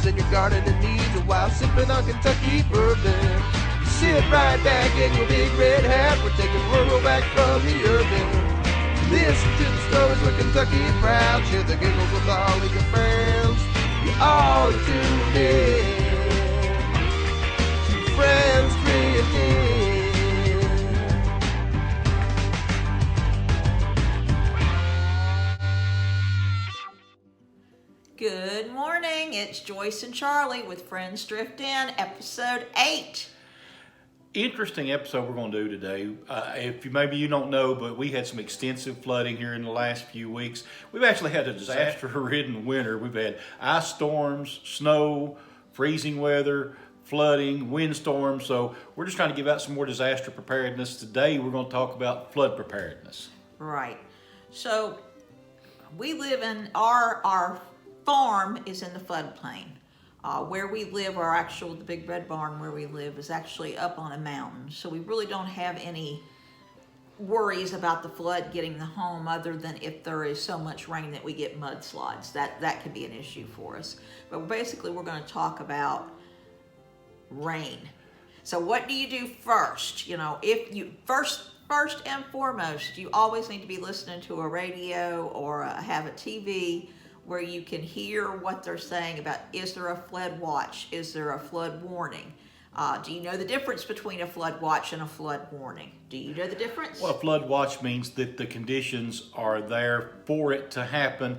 floods and your gardening needs while sipping on Kentucky bourbon. You sit right back in your big red hat, we're taking rural back from the urban. Listen to the stories with Kentucky proud, share the giggles with all of your friends. You're all tuned in to Friends Creative. Good morning, it's Joyce and Charlie with Friends Drift In, episode 8. Interesting episode we're going to do today. If maybe you don't know, but we had some extensive flooding here in the last few weeks. We've actually had a disaster-ridden winter. We've had ice storms, snow, freezing weather, flooding, windstorms. So we're just trying to give out some more disaster preparedness. Today we're going to talk about flood preparedness. Right. So we live in our farm is in the floodplain. Where we live, the big red barn where we live is actually up on a mountain. So we really don't have any worries about the flood getting the home other than if there is so much rain that we get mudslides. That could be an issue for us. But basically we're going to talk about rain. So what do you do first? You know, if you first and foremost, you always need to be listening to a radio or have a TV where you can hear what they're saying about, is there a flood watch? Is there a flood warning? Do you know the difference between a flood watch and a flood warning? Do you know the difference? Well, a flood watch means that the conditions are there for it to happen,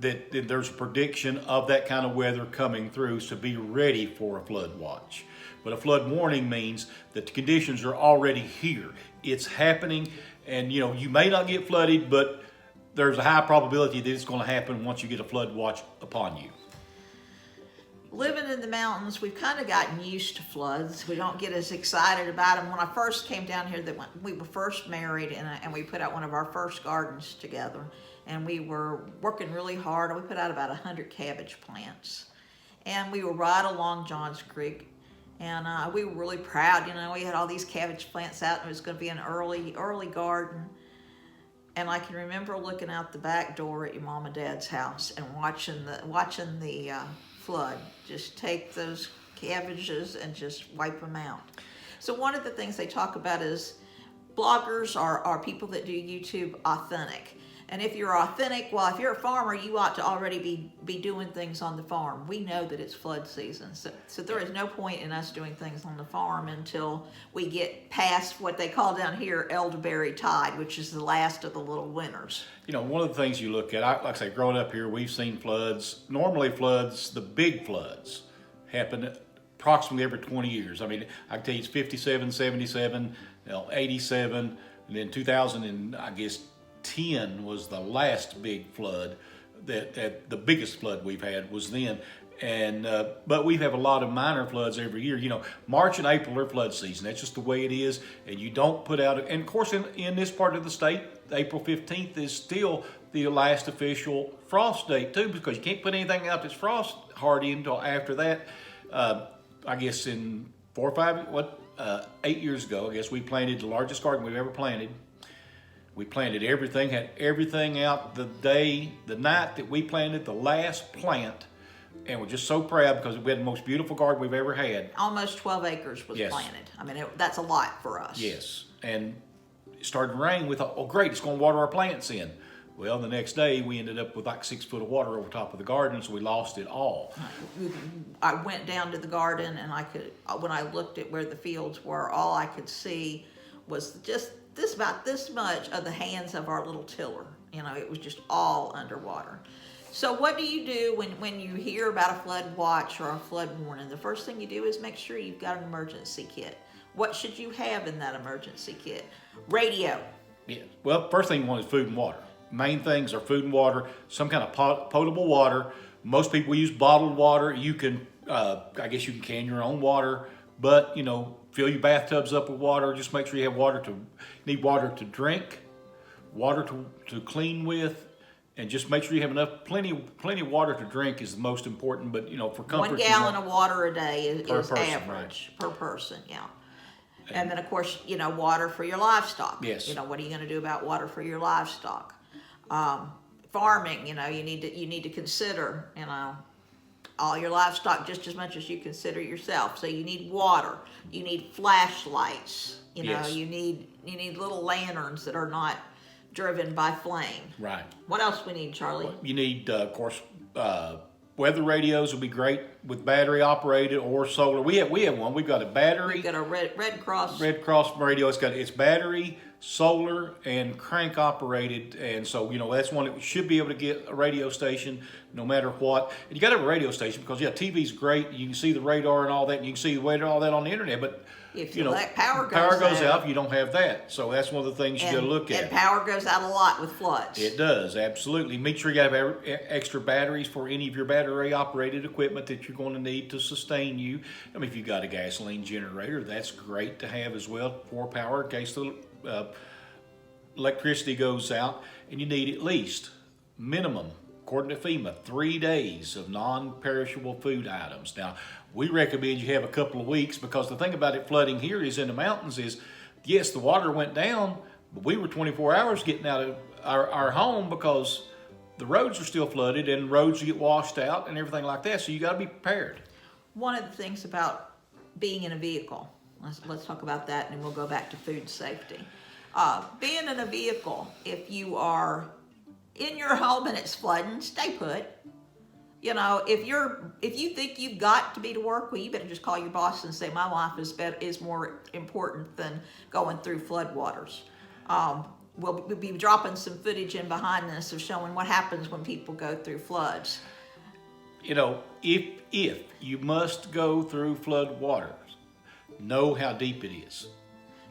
that there's a prediction of that kind of weather coming through, so be ready for a flood watch. But a flood warning means that the conditions are already here. It's happening, and you may not get flooded, but there's a high probability that it's going to happen once you get a flood watch upon you. Living in the mountains, we've kind of gotten used to floods. We don't get as excited about them. When I first came down here, we were first married, and we put out one of our first gardens together, and we were working really hard. We put out about 100 cabbage plants, and we were right along Johns Creek, and we were really proud. We had all these cabbage plants out, and it was going to be an early garden. And I can remember looking out the back door at your mom and dad's house and watching the flood just take those cabbages and just wipe them out. So one of the things they talk about is bloggers are people that do YouTube authentic. And if you're authentic, well, if you're a farmer, you ought to already be doing things on the farm. We know that it's flood season. So there is no point in us doing things on the farm until we get past what they call down here elderberry tide, which is the last of the little winters. One of the things you look at, like I say, growing up here, we've seen floods. Normally floods, the big floods, happen approximately every 20 years. I mean, I can tell you it's 57, 77, 87, and then 2000 and I guess 10 was the last big flood. That the biggest flood we've had was then, and but we have a lot of minor floods every year. March and April are flood season. That's just the way it is, and you don't put out. And of course, in this part of the state, April 15th is still the last official frost date too, because you can't put anything out that's frost hardy until after that. I guess in 8 years ago, I guess we planted the largest garden we've ever planted. We planted everything, had everything out the night that we planted the last plant, and we're just so proud because we had the most beautiful garden we've ever had. Almost 12 acres was planted. I mean, that's a lot for us. Yes, and it started to rain. We thought, oh great, it's going to water our plants in. Well, the next day we ended up with like 6 foot of water over top of the garden, so we lost it all. I went down to the garden, and when I looked at where the fields were, all I could see was just about this much of the hands of our little tiller. It was just all underwater. So what do you do when you hear about a flood watch or a flood warning? The first thing you do is make sure you've got an emergency kit. What should you have in that emergency kit? Radio. Yeah. Well, first thing you want is food and water. Main things are food and water, some kind of potable water. Most people use bottled water. You can, I guess you can can your own water, but fill your bathtubs up with water. Just make sure you have need water to drink, water to clean with, and just make sure you have plenty of water to drink is the most important. But for comfort, 1 gallon of water a day is person, average per person. Yeah. And then of course, water for your livestock. Yes. What are you going to do about water for your livestock? Farming, you need to consider, all your livestock just as much as you consider yourself. So you need water, you need flashlights, you know, Yes. you need little lanterns that are not driven by flame. Right. What else we need, Charlie? You need, of course, weather radios would be great with battery operated or solar. We have one. We've got a battery. We've got a Red Cross. Red Cross radio. It's battery, solar, and crank operated, and so that's one that should be able to get a radio station no matter what. And you got to have a radio station because TV's great. You can see the radar and all that, and you can see the weather and all that on the internet. But if you let power goes out, you don't have that. So that's one of the things you got to look at. And power goes out a lot with floods. It does, absolutely. Make sure you have extra batteries for any of your battery operated equipment that you're going to need to sustain you. I mean, if you've got a gasoline generator, that's great to have as well for power in case the electricity goes out. And you need at least minimum, according to FEMA, 3 days of non-perishable food items. Now, we recommend you have a couple of weeks because the thing about it flooding here is in the mountains is, yes, the water went down, but we were 24 hours getting out of our home because the roads are still flooded and roads get washed out and everything like that. So you got to be prepared. One of the things about being in a vehicle, let's talk about that, and then we'll go back to food safety. Being in a vehicle, if you are in your home and it's flooding, stay put. You know, if you think you've got to be to work, well, you better just call your boss and say, my life is more important than going through floodwaters. We'll be dropping some footage in behind this of showing what happens when people go through floods. You know, if you must go through flood waters, know how deep it is.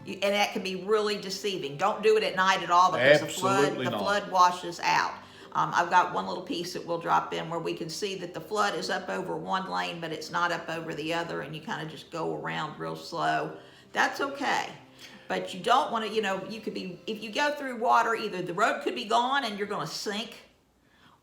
And that can be really deceiving. Don't do it at night at all because Absolutely the flood washes out. I've got one little piece that we'll drop in where we can see that the flood is up over one lane, but it's not up over the other, and you kind of just go around real slow. That's okay. But you don't want to, you could be, if you go through water, either the road could be gone and you're going to sink,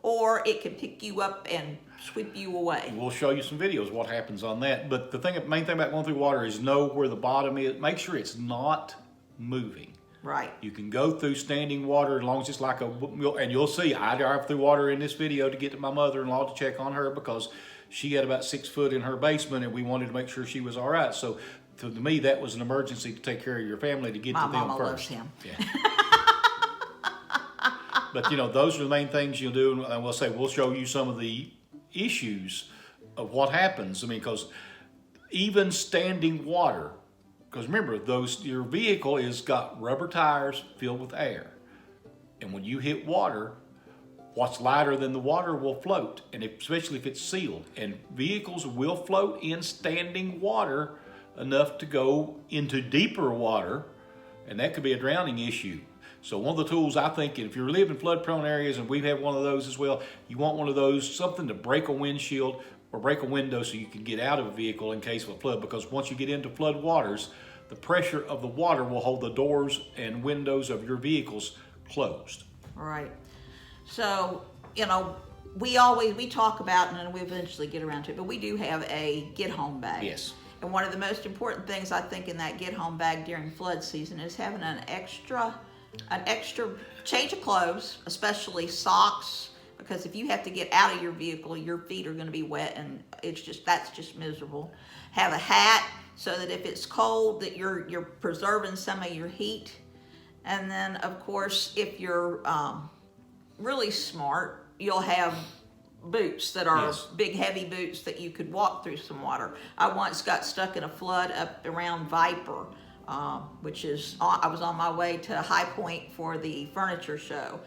or it could pick you up and sweep you away. We'll show you some videos what happens on that. But the main thing about going through water is know where the bottom is. Make sure it's not moving. Right. You can go through standing water as long as it's like and you'll see, I drive through water in this video to get to my mother-in-law to check on her because she had about 6 foot in her basement and we wanted to make sure she was all right. So to me, that was an emergency to take care of your family to get to them first. My mama loves him. Yeah. But those are the main things you'll do, and we'll show you some of the issues of what happens. I mean, because even standing water, because remember, your vehicle has got rubber tires filled with air, and when you hit water, what's lighter than the water will float, and especially if it's sealed. And vehicles will float in standing water enough to go into deeper water, and that could be a drowning issue. So one of the tools, I think, if you're living in flood-prone areas, and we have one of those as well, you want one of those, something to break a windshield or break a window so you can get out of a vehicle in case of a flood, because once you get into flood waters, the pressure of the water will hold the doors and windows of your vehicles closed. All right. So, we talk about, and then we eventually get around to it, but we do have a get-home bag. Yes. And one of the most important things, I think, in that get-home bag during flood season is having an extra change of clothes, especially socks, because if you have to get out of your vehicle, your feet are going to be wet, and that's just miserable. Have a hat so that if it's cold, that you're preserving some of your heat. And then, of course, if you're really smart, you'll have boots that are big, heavy boots that you could walk through some water. I once got stuck in a flood up around Viper, which is, I was on my way to High Point for the furniture show,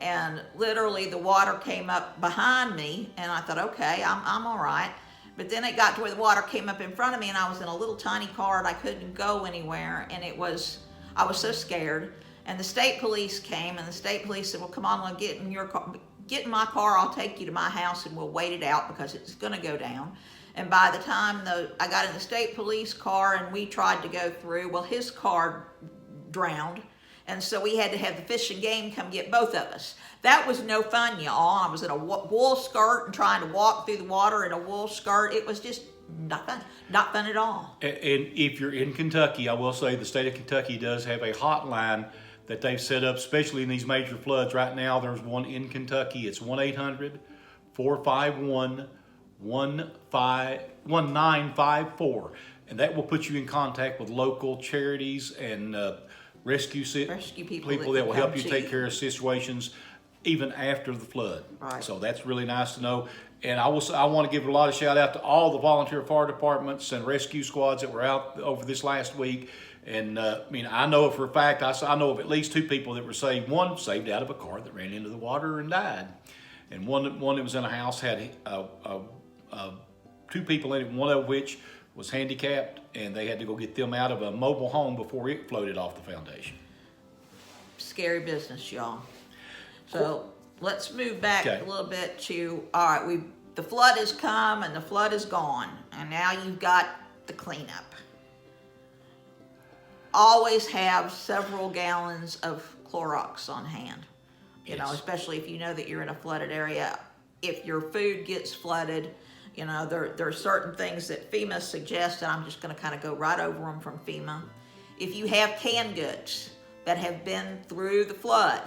and literally the water came up behind me, and I thought, okay, I'm all right. But then it got to where the water came up in front of me, and I was in a little tiny car, and I couldn't go anywhere, and I was so scared. And the state police came, and the state police said, well, come on, get in your car, get in my car, I'll take you to my house, and we'll wait it out because it's gonna go down. And by the time I got in the state police car and we tried to go through, well, his car drowned. And so we had to have the Fish and Game come get both of us. That was no fun, y'all. I was in a wool skirt and trying to walk through the water in a wool skirt. It was just not fun at all. And if you're in Kentucky, I will say the state of Kentucky does have a hotline that they've set up, especially in these major floods. Right now, there's one in Kentucky. It's 1-800-451 1954, and that will put you in contact with local charities and rescue people that will help you take care of situations even after the flood. Right. So that's really nice to know. And I want to give a lot of shout out to all the volunteer fire departments and rescue squads that were out over this last week. And I know for a fact, I know of at least 2 people that were saved. One saved out of a car that ran into the water and died. And one that was in a house had 2 people in it, one of which was handicapped, and they had to go get them out of a mobile home before it floated off the foundation. Scary business, y'all. So let's move back Okay. a little bit to, all right, the flood has come and the flood is gone, and now you've got the cleanup. Always have several gallons of Clorox on hand. You know, especially if you know that you're in a flooded area. If your food gets flooded, you know, there are certain things that FEMA suggests, and I'm just going to kind of go right over them from FEMA. If you have canned goods that have been through the flood,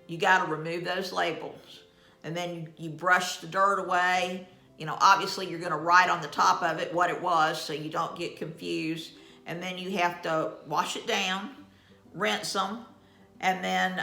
you got to remove those labels. And then you brush the dirt away. You know, obviously you're going to write on the top of it what it was so you don't get confused. And then you have to wash it down, rinse them, and then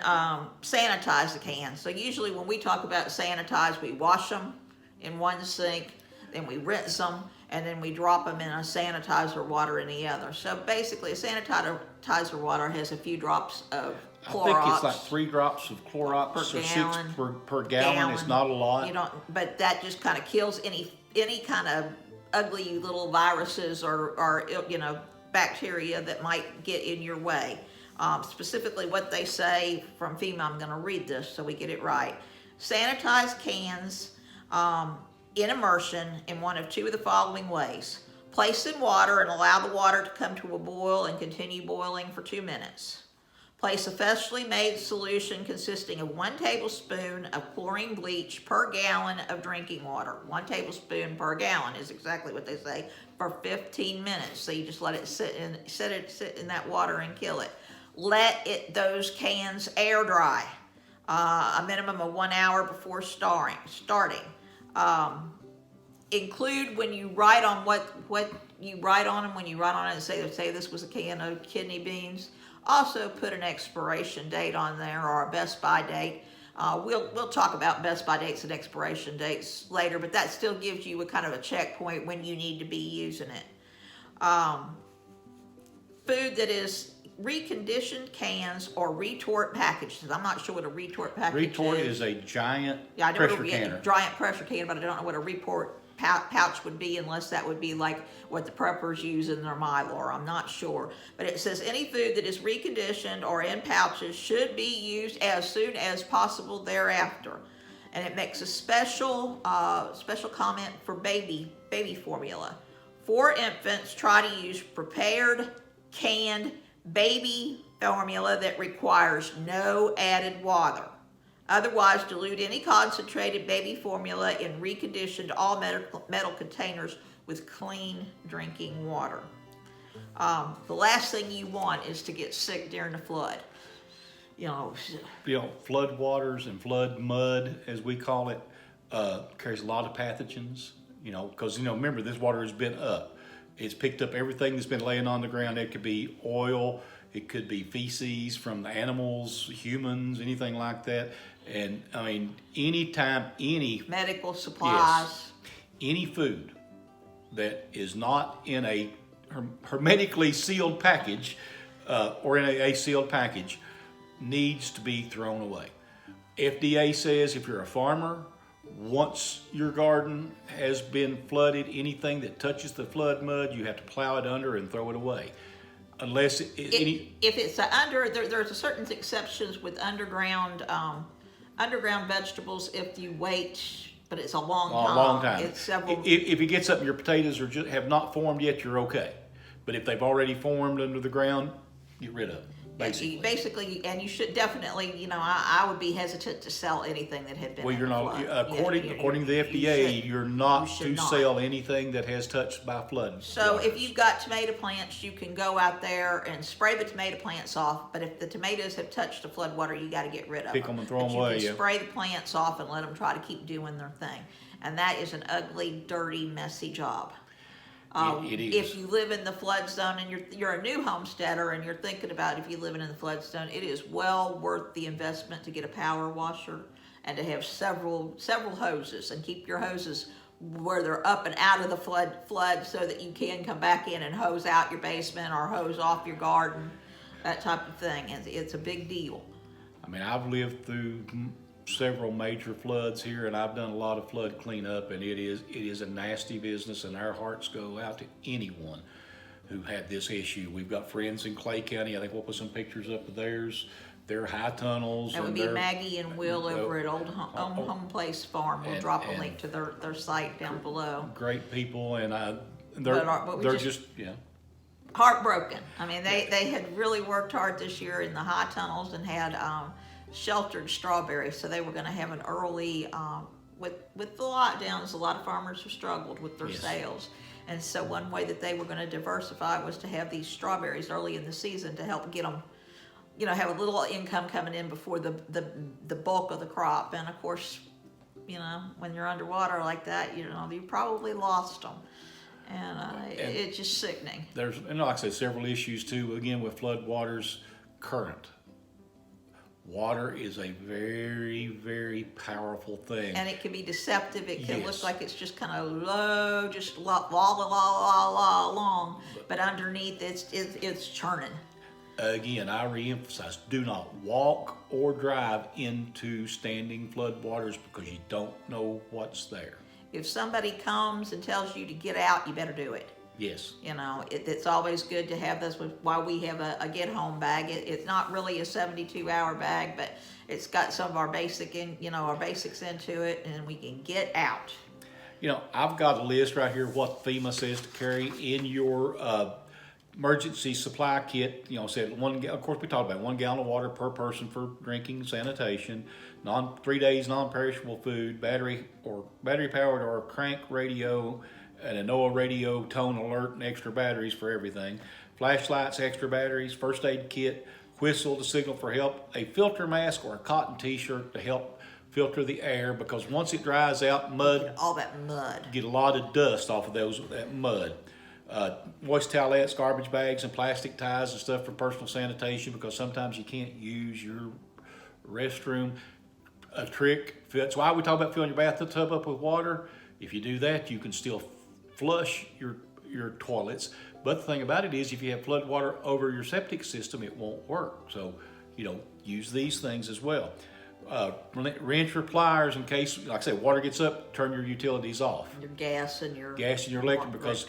sanitize the cans. So usually when we talk about sanitize, we wash them in one sink, then we rinse them, and then we drop them in a sanitizer water in the other. So basically a sanitizer water has a few drops of Clorox. I think it's like 3 drops of Clorox per or gallon, 6 per gallon. It's not a lot. You don't, but that just kind of kills any kind of ugly little viruses or you know, bacteria that might get in your way. Specifically what they say from FEMA, I'm going to read this so we get it right. Sanitize cans in immersion in one of 2 of the following ways. Place in water and allow the water to come to a boil and continue boiling for 2 minutes. Place a freshly made solution consisting of 1 tablespoon of chlorine bleach per gallon of drinking water. 1 tablespoon per gallon is exactly what they say, for 15 minutes. So you just let it sit in that water and kill it. Let those cans air dry a minimum of 1 hour before starting. Include when you write on what you write on them, when you write on it and say this was a can of kidney beans. Also put an expiration date on there or a best by date. We'll talk about best by dates and expiration dates later, but that still gives you a kind of a checkpoint when you need to be using it. Food that is reconditioned cans or retort packages. I'm not sure what a retort package is. Retort is a giant I know pressure what canner. Giant pressure can, but I don't know what a retort pouch would be, unless that would be like what the preppers use in their Mylor. I'm not sure. But it says any food that is reconditioned or in pouches should be used as soon as possible thereafter. And it makes a special comment for baby formula. For infants, try to use prepared, canned baby formula that requires no added water. Otherwise, dilute any concentrated baby formula in reconditioned all metal containers with clean drinking water. The last thing you want is to get sick during the flood. You know, flood waters and flood mud, as we call it, carries a lot of pathogens. You know, because remember, this water has been up. It's picked up everything that's been laying on the ground. It could be oil, it could be feces from the animals, humans, anything like that. And I mean, anytime any medical supplies, any food that is not in a hermetically sealed package or in a sealed package needs to be thrown away. FDA says if you're a farmer, once your garden has been flooded, anything that touches the flood mud, you have to plow it under and throw it away. Unless if it's there's a certain exceptions with underground vegetables if you wait, but it's a long time. It's several. If it gets up and your potatoes have not formed yet, you're okay. But if they've already formed under the ground, get rid of them. Basically, and you should definitely, I would be hesitant to sell anything that had been. Well, you're not. According to the FDA, you're not to sell anything that has touched by flood. So if you've got tomato plants, you can go out there and spray the tomato plants off. But if the tomatoes have touched the flood water, you got to get rid of them. Pick them and throw them away. You can spray the plants off and let them try to keep doing their thing. And that is an ugly, dirty, messy job. It is. If you live in the flood zone and you're a new homesteader and you're thinking about if you live in the flood zone, it is well worth the investment to get a power washer and to have several hoses, and keep your hoses where they're up and out of the flood so that you can come back in and hose out your basement or hose off your garden, that type of thing. It's a big deal. I mean, I've lived through several major floods here, and I've done a lot of flood cleanup, and it is a nasty business, and our hearts go out to anyone who had this issue. We've got friends in Clay County. I think we'll put some pictures up of theirs. Their high tunnels. That would be Maggie and Will over at Old Home Place Farm. We'll drop a link to their site down below. Great people, and they're just heartbroken. I mean, they had really worked hard this year in the high tunnels and had sheltered strawberries, so they were going to have an early with the lockdowns. A lot of farmers have struggled with their sales, and so one way that they were going to diversify was to have these strawberries early in the season to help get them, have a little income coming in before the bulk of the crop. And of course, when you're underwater like that, you probably lost them. And it's just sickening. There's, like I said, several issues too. Again, with flood waters, current. Water is a very, very powerful thing. And it can be deceptive. It can look like it's just kind of low, just la along, but underneath it's churning. Again, I reemphasize, do not walk or drive into standing flood waters because you don't know what's there. If somebody comes and tells you to get out, you better do it. Yes. It's always good to have this. Why we have a get home bag. It's not really a 72-hour bag, but it's got some of our basics into it, and we can get out. I've got a list right here of what FEMA says to carry in your emergency supply kit. Said of course we talked about 1 gallon of water per person for drinking, sanitation, 3 days non-perishable food, battery powered or crank radio, and a NOAA radio, tone alert, and extra batteries for everything. Flashlights, extra batteries, first aid kit, whistle to signal for help, a filter mask or a cotton t-shirt to help filter the air, because once it dries out, All that mud. Get a lot of dust off of that mud. Moist towelettes, garbage bags, and plastic ties and stuff for personal sanitation, because sometimes you can't use your restroom. A trick, that's why we talk about filling your bathtub up with water. If you do that, you can still flush your toilets. But the thing about it is, if you have flood water over your septic system, it won't work. So, use these things as well. Wrench your pliers in case, like I say, water gets up, turn your utilities off. Your gas and your electric, because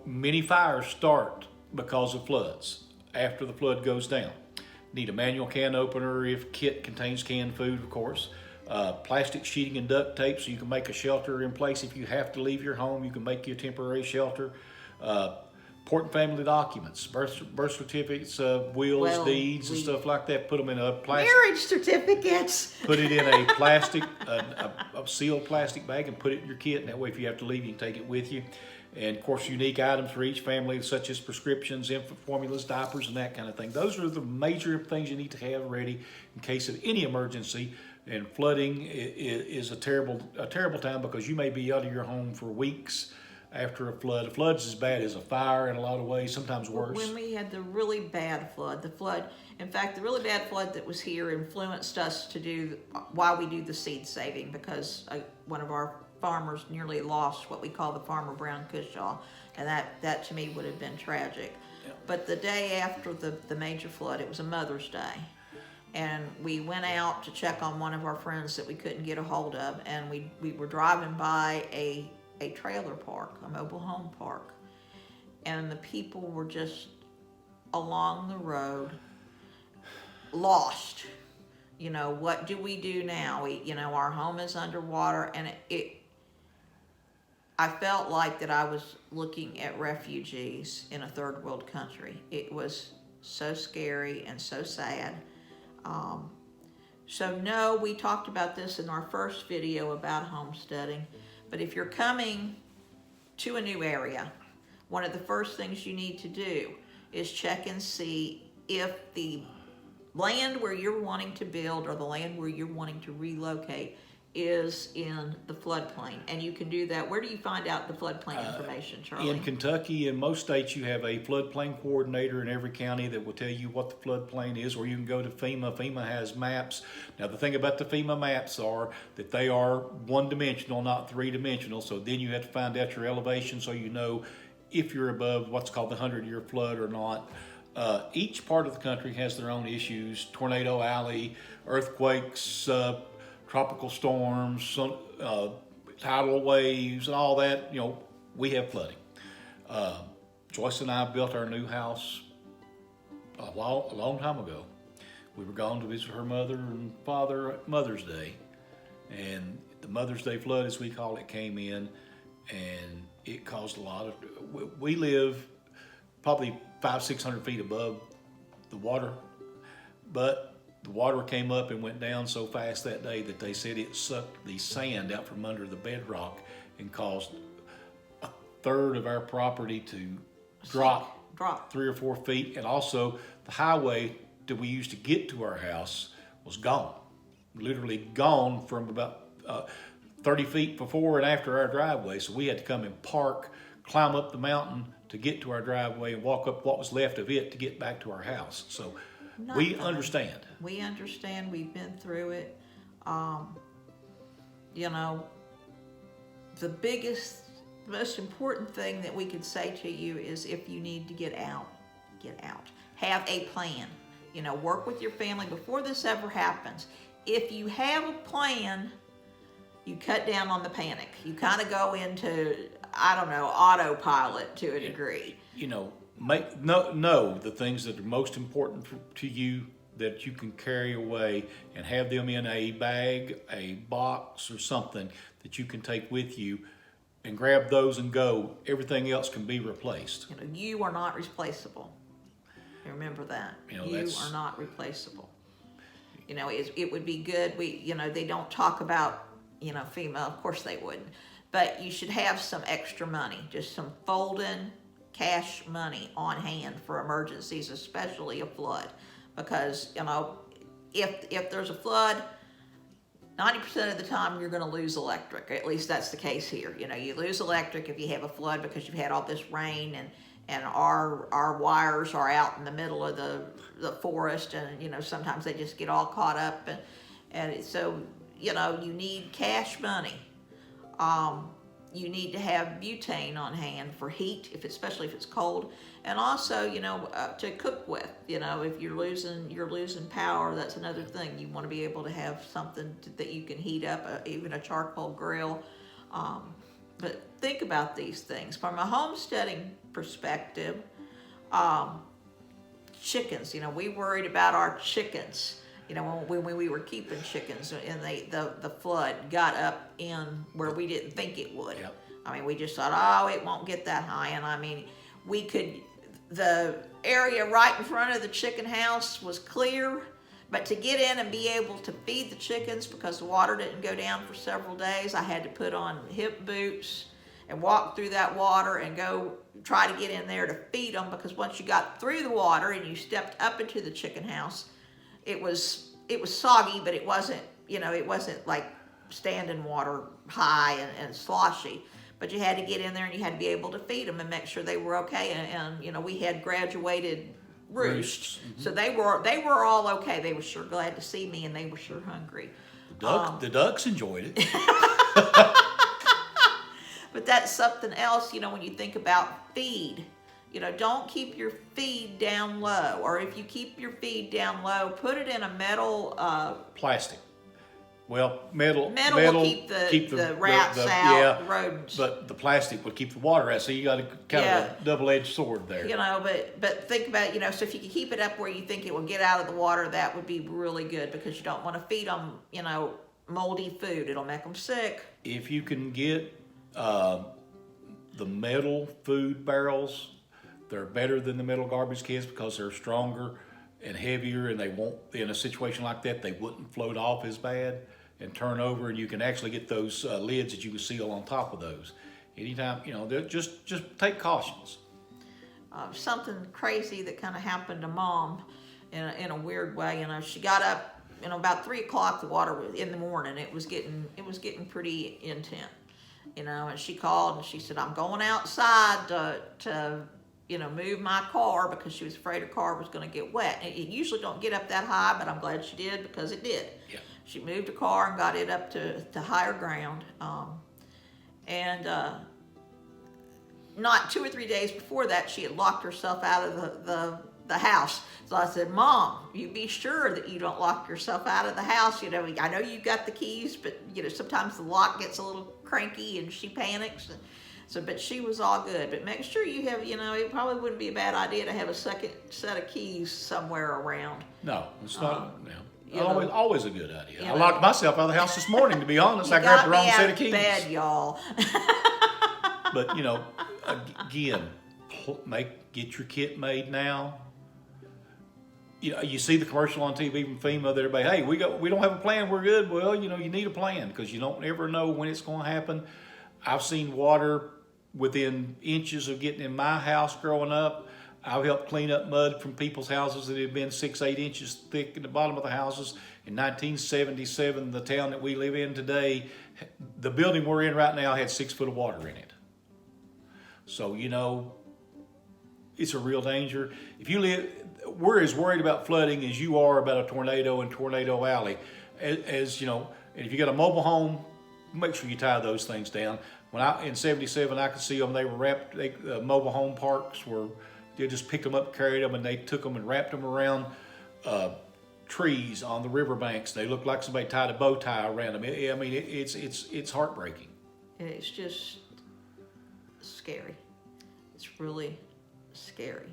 many fires start because of floods after the flood goes down. Need a manual can opener if kit contains canned food, of course. Plastic sheeting and duct tape so you can make a shelter in place. If you have to leave your home, you can make you a temporary shelter. Important family documents, birth certificates, wills, deeds, and stuff like that. Put them in a plastic. Marriage certificates. Put it in a plastic, a sealed plastic bag, and put it in your kit. And that way, if you have to leave, you can take it with you. And of course, unique items for each family, such as prescriptions, infant formulas, diapers, and that kind of thing. Those are the major things you need to have ready in case of any emergency. And flooding is a terrible time, because you may be out of your home for weeks after a flood. A flood's as bad as a fire in a lot of ways, sometimes worse. When we had the really bad flood, in fact, the really bad flood that was here influenced us to do why we do the seed saving, because one of our farmers nearly lost what we call the farmer brown cushaw, and that to me would have been tragic. Yeah. But the day after the major flood, it was a Mother's Day, and we went out to check on one of our friends that we couldn't get a hold of, and we were driving by a trailer park, a mobile home park, and the people were just along the road, lost. What do we do now? Our home is underwater, and I felt like that I was looking at refugees in a third world country. It was so scary and so sad. So no, we talked about this in our first video about homesteading, but if you're coming to a new area, one of the first things you need to do is check and see if the land where you're wanting to build or the land where you're wanting to relocate is in the floodplain, and you can do that. Where do you find out the floodplain information, Charlie? In Kentucky, in most states, you have a floodplain coordinator in every county that will tell you what the floodplain is, or you can go to FEMA. FEMA has maps. Now, the thing about the FEMA maps are that they are one-dimensional, not three-dimensional, so then you have to find out your elevation so you know if you're above what's called the 100-year flood or not. Each part of the country has their own issues: Tornado Alley, earthquakes, tropical storms, tidal waves, and all that. You know, we have flooding. Joyce and I built our new house a long time ago. We were gone to visit her mother and father at Mother's Day, and the Mother's Day flood, as we call it, came in, and it caused a lot of. We live probably 500-600 feet above the water, but the water came up and went down so fast that day that they said it sucked the sand out from under the bedrock and caused a third of our property to drop 3 or 4 feet. And also the highway that we used to get to our house was gone, literally gone from about 30 feet before and after our driveway. So we had to come and park, climb up the mountain to get to our driveway and walk up what was left of it to get back to our house. So we understand. We understand. We've been through it. You know, the most important thing that we could say to you is if you need to get out, get out. Have a plan. You know, work with your family before this ever happens. If you have a plan, you cut down on the panic. You kind of go into, I don't know, autopilot to a degree. You know, know the things that are most important to you that you can carry away and have them in a bag, a box, or something that you can take with you and grab those and go. Everything else can be replaced. You know, you are not replaceable. Remember that. You are not replaceable. You know, it would be good. They don't talk about, FEMA, of course they wouldn't, but you should have some extra money, just some fold-in cash money on hand for emergencies, especially a flood. Because, if there's a flood, 90% of the time you're going to lose electric. At least that's the case here. You lose electric if you have a flood because you've had all this rain, and our wires are out in the middle of the forest, and sometimes they just get all caught up, and so you need cash money. You need to have butane on hand for heat, especially if it's cold, and also to cook with. If you're losing power, that's another thing. You want to be able to have something that you can heat up, even a charcoal grill. But think about these things from a homesteading perspective. Chickens, we worried about our chickens. When we were keeping chickens and the flood got up in where we didn't think it would. Yep. We just thought, it won't get that high. And the area right in front of the chicken house was clear, but to get in and be able to feed the chickens, because the water didn't go down for several days, I had to put on hip boots and walk through that water and go try to get in there to feed them, because once you got through the water and you stepped up into the chicken house, it was soggy, but it wasn't like standing water high and sloshy. But you had to get in there and you had to be able to feed them and make sure they were okay. And we had graduated roosts, mm-hmm. So they were all okay. They were sure glad to see me, and they were sure hungry. The ducks enjoyed it. But that's something else. When you think about feed. Don't keep your feed down low, or if you keep your feed down low, put it in a metal. Plastic. Well, metal will keep the rats out, the rodents. But the plastic will keep the water out, so you got a double-edged sword there. But think about it, so if you can keep it up where you think it will get out of the water, that would be really good, because you don't want to feed them, moldy food. It'll make them sick. If you can get the metal food barrels, they're better than the metal garbage cans because they're stronger and heavier, and they won't, in a situation like that, they wouldn't float off as bad and turn over, and you can actually get those lids that you can seal on top of those. Anytime, just take cautions. Something crazy that kind of happened to Mom in a weird way. She got up about 3 o'clock, the water was in the morning. It was getting pretty intense, and she called and she said, I'm going outside to move my car, because she was afraid her car was going to get wet. It usually don't get up that high, but I'm glad she did, because it did. Yeah. She moved her car and got it up to higher ground. And not 2 or 3 days before that, she had locked herself out of the house. So I said, Mom, you be sure that you don't lock yourself out of the house. I know you got the keys, but sometimes the lock gets a little cranky and she panics. But she was all good. But make sure you have, it probably wouldn't be a bad idea to have a second set of keys somewhere around. No, it's not. Always a good idea. I know. locked myself out of the house this morning, to be honest. I grabbed the wrong set of keys. Bed, y'all. But again, get your kit made now. You see the commercial on TV from FEMA that everybody, hey, we don't have a plan, we're good. Well, you need a plan, because you don't ever know when it's going to happen. I've seen water within inches of getting in my house growing up. I've helped clean up mud from people's houses that had been 6-8 inches thick in the bottom of the houses. In 1977, the town that we live in today, the building we're in right now had 6 foot of water in it. So, it's a real danger. We're as worried about flooding as you are about a tornado in Tornado Alley. And if you got a mobile home, make sure you tie those things down. In 77, I could see them. They were wrapped. Mobile home parks they just picked them up, carried them, and they took them and wrapped them around trees on the riverbanks. They looked like somebody tied a bow tie around them. It's heartbreaking. It's just scary. It's really scary.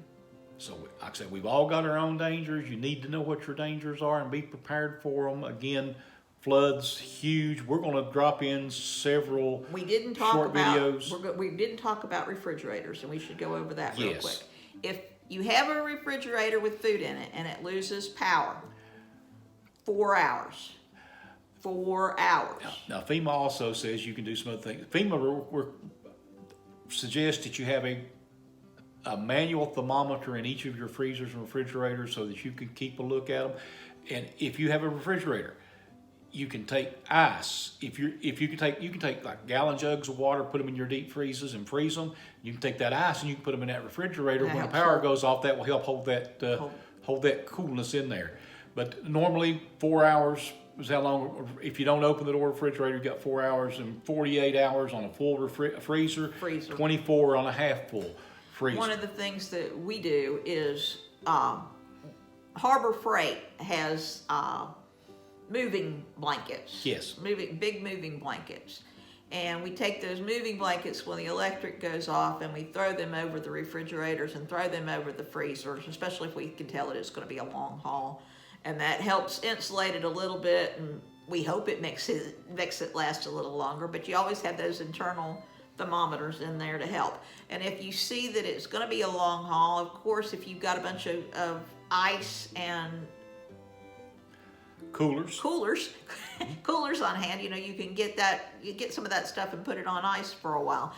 So, like I said, we've all got our own dangers. You need to know what your dangers are and be prepared for them. Again, floods, huge. We're going to drop in several short videos. We didn't talk about refrigerators, and we should go over that real Yes. quick. If you have a refrigerator with food in it and it loses power, 4 hours. 4 hours. Now, FEMA also says you can do some other things. FEMA suggests that you have a manual thermometer in each of your freezers and refrigerators so that you can keep a look at them. And if you have a refrigerator, you can take ice. You can take like gallon jugs of water, put them in your deep freezers and freeze them. You can take that ice and you can put them in that refrigerator. When the power goes off, that will help hold that coolness in there. But normally 4 hours is how long. If you don't open the door of the refrigerator, you've got 4 hours, and 48 hours on a full freezer, 24 on a half full freezer. One of the things that we do is Harbor Freight has moving blankets. Yes. Big moving blankets. And we take those moving blankets when the electric goes off, and we throw them over the refrigerators and throw them over the freezers, especially if we can tell that it's going to be a long haul. And that helps insulate it a little bit, and we hope it makes it last a little longer. But you always have those internal thermometers in there to help. And if you see that it's going to be a long haul, of course, if you've got a bunch of ice and coolers on hand, you can get some of that stuff and put it on ice for a while.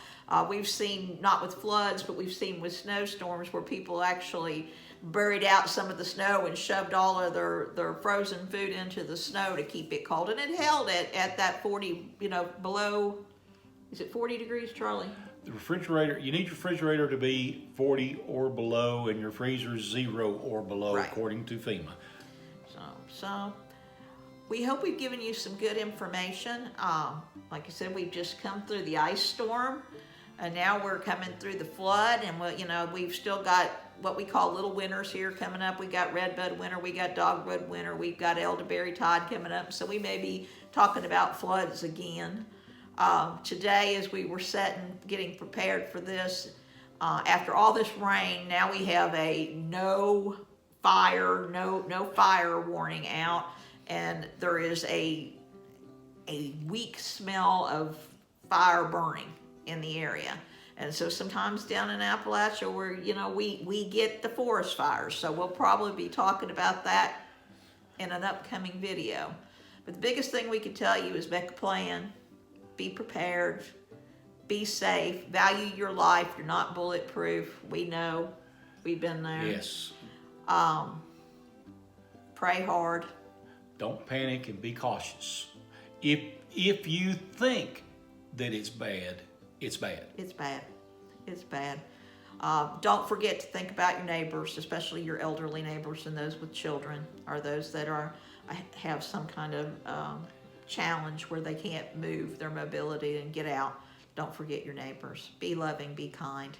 We've seen, not with floods, but we've seen with snowstorms where people actually buried out some of the snow and shoved all of their frozen food into the snow to keep it cold, and it held it at that 40, below. Is it 40 degrees, Charlie? The refrigerator, you need your refrigerator to be 40 or below, and your freezer 0 or below, right, according to FEMA. So we hope we've given you some good information. Like I said, we've just come through the ice storm, and now we're coming through the flood, and we've still got what we call little winters here coming up. We got redbud winter, we got dogwood winter, we've got elderberry tide coming up, so we may be talking about floods again. Today, as we were getting prepared for this, after all this rain, now we have a no fire warning out, and there is a weak smell of fire burning in the area. And so sometimes down in Appalachia, where we get the forest fires, so we'll probably be talking about that in an upcoming video. But the biggest thing we can tell you is make a plan. Be prepared, be safe, value your life. You're not bulletproof. We know, we've been there. Yes. Pray hard. don't panic and be cautious. If you think that it's bad, it's bad. It's bad. It's bad. Don't forget to think about your neighbors, especially your elderly neighbors and those with children, or those that have some kind of challenge where they can't move their mobility and get out. Don't forget your neighbors. Be loving, be kind.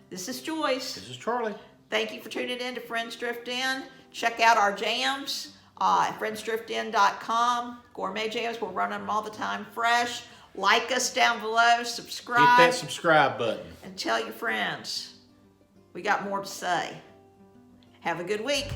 This is Joyce. This is Charlie. Thank you for tuning in to Friends Drift In. Check out our jams at friendsdriftin.com. Gourmet jams, we're running them all the time fresh. Like us down below, subscribe. Hit that subscribe button. And tell your friends. We got more to say. Have a good week.